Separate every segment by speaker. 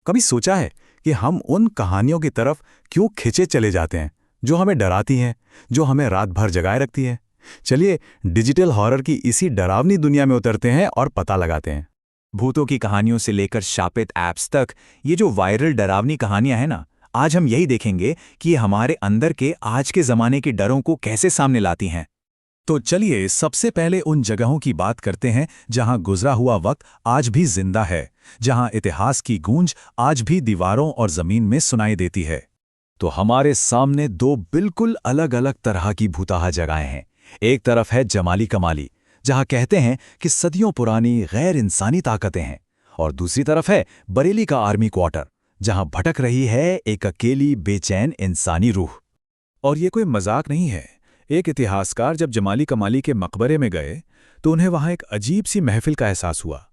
Speaker 1: कभी सोचा है कि हम उन कहानियों की तरफ क्यों खिंचे चले जाते हैं जो हमें डराती हैं, जो हमें रात भर जगाए रखती हैं? चलिए डिजिटल हॉरर की इसी डरावनी दुनिया में उतरते हैं और पता लगाते हैं।
Speaker 2: भूतों की कहानियों से लेकर शापित ऐप्स तक ये जो वायरल डरावनी कहानियां हैं ना, आज हम यही देखेंगे कि ये हमारे अंदर के आज के ज़माने के डरों को कैसे सामने लाती हैं।
Speaker 1: तो चलिए सबसे पहले उन जगहों की बात करते हैं जहां गुजरा हुआ वक्त आज भी जिंदा है, जहां इतिहास की गूंज आज भी दीवारों और जमीन में सुनाई देती है। तो हमारे सामने दो बिल्कुल अलग अलग तरह की भूताहा जगहें हैं। एक तरफ है जमाली कमाली, जहां कहते हैं कि सदियों पुरानी गैर इंसानी ताकतें हैं, और दूसरी तरफ है बरेली का आर्मी क्वार्टर, जहां भटक रही है एक अकेली बेचैन इंसानी रूह। और ये कोई मजाक नहीं है। एक इतिहासकार जब जमाली कमाली के मकबरे में गए तो उन्हें वहां एक अजीब सी महफिल का एहसास हुआ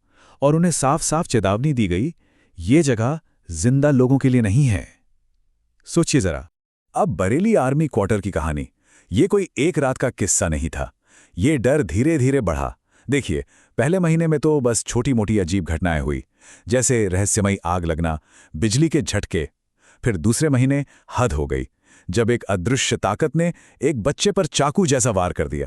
Speaker 1: और उन्हें साफ साफ चेतावनी दी गई, ये जगह जिंदा लोगों के लिए नहीं है। सोचिए जरा, अब बरेली आर्मी क्वार्टर की कहानी, ये कोई एक रात का किस्सा नहीं था। ये डर धीरे धीरे बढ़ा। देखिए, पहले महीने में तो बस छोटी मोटी अजीब घटनाएं हुई, जैसे रहस्यमयी आग लगना, बिजली के झटके। फिर दूसरे महीने हद हो गई, जब एक अदृश्य ताकत ने एक बच्चे पर चाकू जैसा वार कर दिया।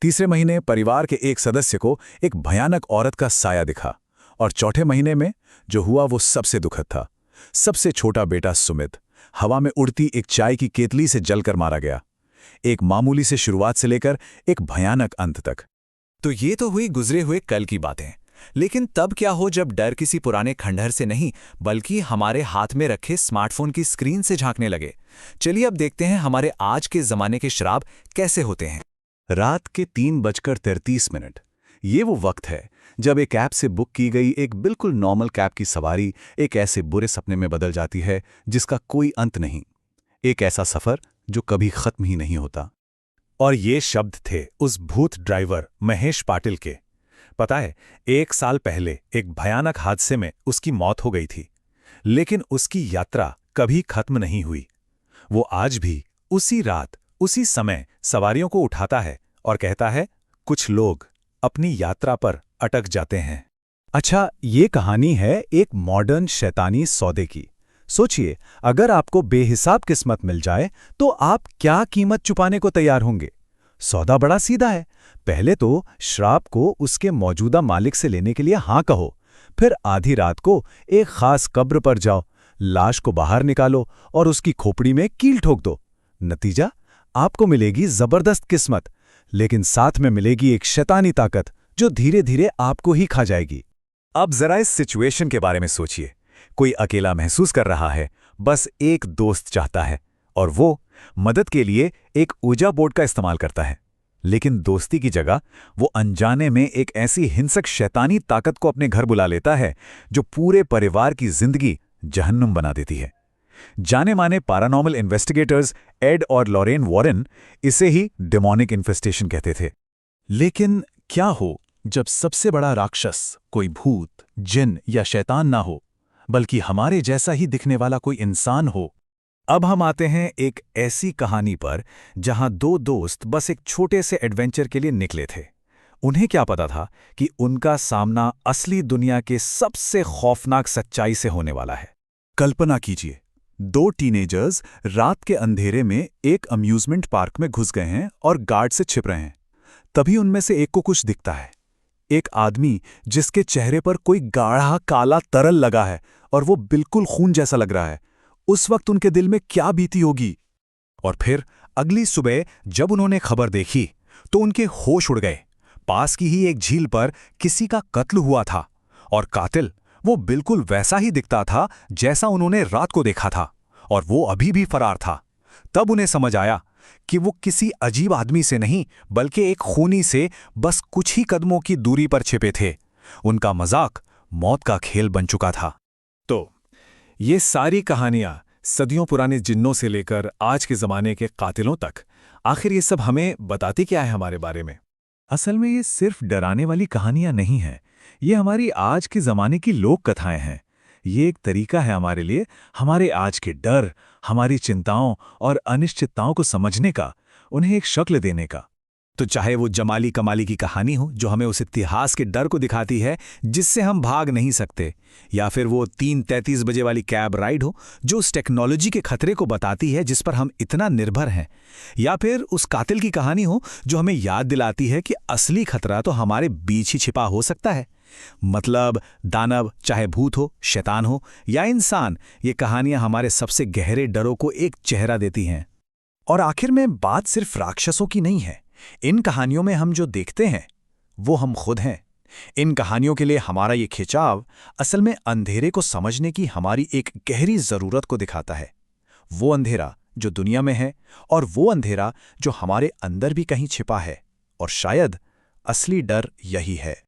Speaker 1: तीसरे महीने परिवार के एक सदस्य को एक भयानक औरत का साया दिखा। और चौथे महीने में जो हुआ वो सबसे दुखद था। सबसे छोटा बेटा सुमित हवा में उड़ती एक चाय की केतली से जलकर मारा गया। एक मामूली से शुरुआत से लेकर एक भयानक अंत तक।
Speaker 2: तो ये तो हुई गुजरे हुए कल की बातें, लेकिन तब क्या हो जब डर किसी पुराने खंडहर से नहीं बल्कि हमारे हाथ में रखे स्मार्टफोन की स्क्रीन से झांकने लगे। चलिए अब देखते हैं हमारे आज के जमाने के श्राप कैसे होते हैं।
Speaker 1: रात के 3:33। ये वो वक्त है जब एक ऐप से बुक की गई एक बिल्कुल नॉर्मल कैब की सवारी एक ऐसे बुरे सपने में बदल जाती है जिसका कोई अंत नहीं। एक ऐसा सफर जो कभी खत्म ही नहीं होता। और ये शब्द थे उस भूत ड्राइवर महेश पाटिल के। पता है, 1 साल पहले एक भयानक हादसे में उसकी मौत हो गई थी, लेकिन उसकी यात्रा कभी खत्म नहीं हुई। वो आज भी उसी रात उसी समय सवारियों को उठाता है और कहता है, कुछ लोग अपनी यात्रा पर अटक जाते हैं। अच्छा, ये कहानी है एक मॉडर्न शैतानी सौदे की। सोचिए, अगर आपको बेहिसाब किस्मत मिल जाए तो आप क्या कीमत चुकाने को तैयार होंगे? सौदा बड़ा सीधा है। पहले तो श्राप को उसके मौजूदा मालिक से लेने के लिए हाँ कहो, फिर आधी रात को एक खास कब्र पर जाओ, लाश को बाहर निकालो और उसकी खोपड़ी में कील ठोक दो। नतीजा, आपको मिलेगी जबरदस्त किस्मत, लेकिन साथ में मिलेगी एक शैतानी ताकत जो धीरे धीरे आपको ही खा जाएगी। अब जरा इस सिचुएशन के बारे में सोचिए। कोई अकेला महसूस कर रहा है, बस एक दोस्त चाहता है, और वो मदद के लिए एक ऊर्जा बोर्ड का इस्तेमाल करता है। लेकिन दोस्ती की जगह वो अनजाने में एक ऐसी हिंसक शैतानी ताकत को अपने घर बुला लेता है जो पूरे परिवार की जिंदगी जहन्नुम बना देती है। जाने माने पैरानॉर्मल इन्वेस्टिगेटर्स एड और लॉरेन वॉरेन इसे ही डेमोनिक इन्फेस्टेशन कहते थे। लेकिन क्या हो जब सबसे बड़ा राक्षस कोई भूत, जिन या शैतान ना हो, बल्कि हमारे जैसा ही दिखने वाला कोई इंसान हो? अब हम आते हैं एक ऐसी कहानी पर जहां दो दोस्त बस एक छोटे से एडवेंचर के लिए निकले थे। उन्हें क्या पता था कि उनका सामना असली दुनिया के सबसे खौफनाक सच्चाई से होने वाला है। कल्पना कीजिए, 2 टीनेजर्स रात के अंधेरे में एक अम्यूजमेंट पार्क में घुस गए हैं और गार्ड से छिप रहे हैं। तभी उनमें से एक को कुछ दिखता है, एक आदमी जिसके चेहरे पर कोई गाढ़ा काला तरल लगा है और वो बिल्कुल खून जैसा लग रहा है। उस वक्त उनके दिल में क्या बीती होगी? और फिर अगली सुबह जब उन्होंने खबर देखी तो उनके होश उड़ गए। पास की ही एक झील पर किसी का कत्ल हुआ था और कातिल वो बिल्कुल वैसा ही दिखता था जैसा उन्होंने रात को देखा था, और वो अभी भी फरार था। तब उन्हें समझ आया कि वो किसी अजीब आदमी से नहीं बल्कि एक खूनी से बस कुछ ही कदमों की दूरी पर छिपे थे। उनका मजाक मौत का खेल बन चुका था। तो ये सारी कहानियां सदियों पुराने जिन्नों से लेकर आज के ज़माने के कातिलों तक, आखिर ये सब हमें बताती क्या है हमारे बारे में? असल में ये सिर्फ डराने वाली कहानियां नहीं हैं, ये हमारी आज के ज़माने की लोक कथाएं हैं। ये एक तरीका है हमारे लिए हमारे आज के डर, हमारी चिंताओं और अनिश्चितताओं को समझने का, उन्हें एक शक्ल देने का।
Speaker 2: तो चाहे वो जमाली कमाली की कहानी हो जो हमें उस इतिहास के डर को दिखाती है जिससे हम भाग नहीं सकते, या फिर वो 3:33 बजे वाली कैब राइड हो जो उस टेक्नोलॉजी के खतरे को बताती है जिस पर हम इतना निर्भर हैं, या फिर उस कातिल की कहानी हो जो हमें याद दिलाती है कि असली खतरा तो हमारे बीच ही छिपा हो सकता है। मतलब दानव, चाहे भूत हो, शैतान हो या इंसान, ये कहानियां हमारे सबसे गहरे डरों को एक चेहरा देती हैं। और आखिर में बात सिर्फ राक्षसों की नहीं है। इन कहानियों में हम जो देखते हैं वो हम खुद हैं। इन कहानियों के लिए हमारा ये खिंचाव असल में अंधेरे को समझने की हमारी एक गहरी जरूरत को दिखाता है। वो अंधेरा जो दुनिया में है और वो अंधेरा जो हमारे अंदर भी कहीं छिपा है। और शायद असली डर यही है।